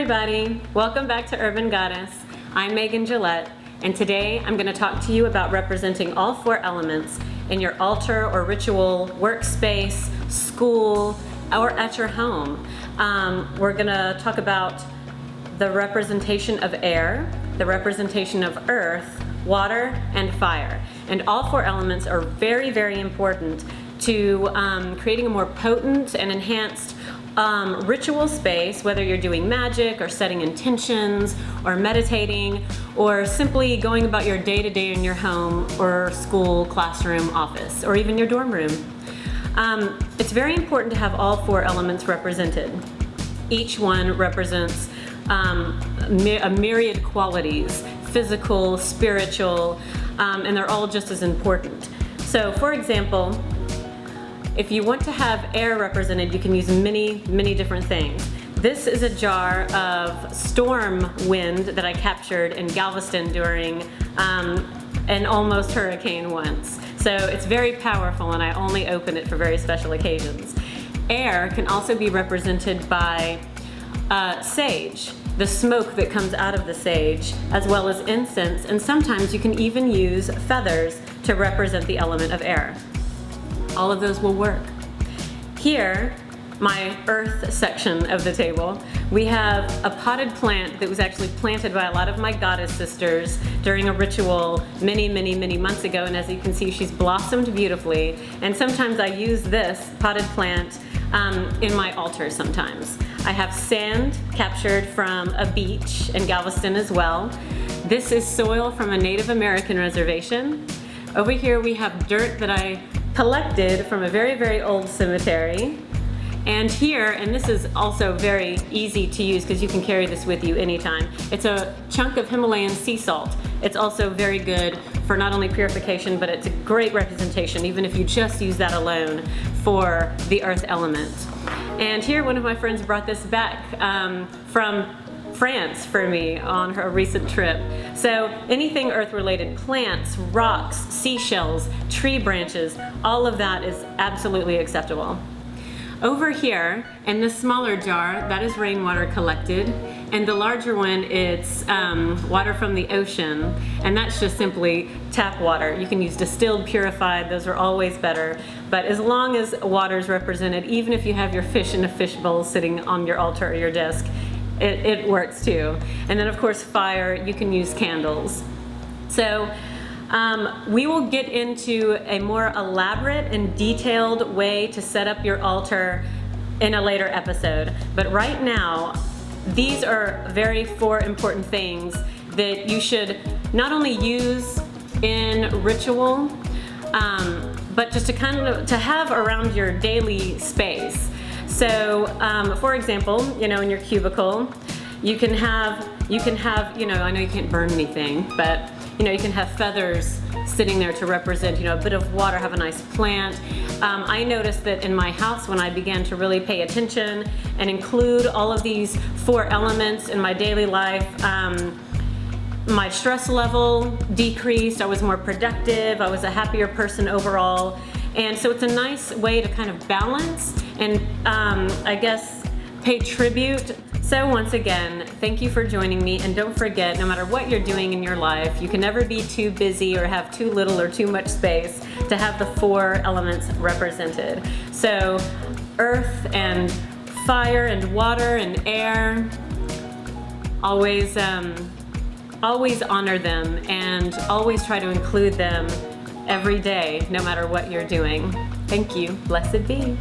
everybody, welcome back to Urban Goddess. I'm Meagan Gillett, and today I'm going to talk to you about representing all four elements in your altar or ritual workspace, school, or at your home. We're going to talk about the representation of air, the representation of earth, water, and fire. And all four elements are very, very important to creating a more potent and enhanced ritual space, whether you're doing magic or setting intentions or meditating or simply going about your day-to-day in your home or school, classroom, office, or even your dorm room. It's very important to have all four elements represented. Each one represents a myriad qualities, physical, spiritual, and they're all just as important. So for example, if you want to have air represented, you can use many different things. This is a jar of storm wind that I captured in Galveston during an almost hurricane once. So it's very powerful, and I only open it for very special occasions. Air can also be represented by sage, the smoke that comes out of the sage, as well as incense, and sometimes you can even use feathers to represent the element of air. All of those will work. Here, my earth section of the table, we have a potted plant that was actually planted by a lot of my goddess sisters during a ritual many months ago, and as you can see, she's blossomed beautifully. And sometimes I use this potted plant in my altar sometimes. I have sand captured from a beach in Galveston as well. This is soil from a Native American reservation. Over here we have dirt that I collected from a very old cemetery. And here, and this is also very easy to use because you can carry this with you anytime, it's a chunk of Himalayan sea salt. It's also very good for not only purification, but it's a great representation, even if you just use that alone for the earth element. And here, one of my friends brought this back from France for me on her recent trip. So anything earth-related, plants, rocks, seashells, tree branches, all of that is absolutely acceptable. Over here, in the smaller jar, that is rainwater collected, and the larger one, it's water from the ocean, and that's just simply tap water. You can use distilled, purified, those are always better, but as long as water is represented, even if you have your fish in a fish bowl sitting on your altar or your desk, it works too. And then of course fire, you can use candles. So we will get into a more elaborate and detailed way to set up your altar in a later episode. But right now, these are four important things that you should not only use in ritual, but just to have around your daily space. So, for example, in your cubicle, you can have, I know you can't burn anything, but you can have feathers sitting there to represent, a bit of water, have a nice plant. I noticed that in my house, when I began to really pay attention and include all of these four elements in my daily life, my stress level decreased, I was more productive, I was a happier person overall. And so it's a nice way to kind of balance and I guess pay tribute. So once again, thank you for joining me, and don't forget, no matter what you're doing in your life, you can never be too busy or have too little or too much space to have the four elements represented. So earth and fire and water and air, always honor them and always try to include them every day, no matter what you're doing. Thank you. Blessed be.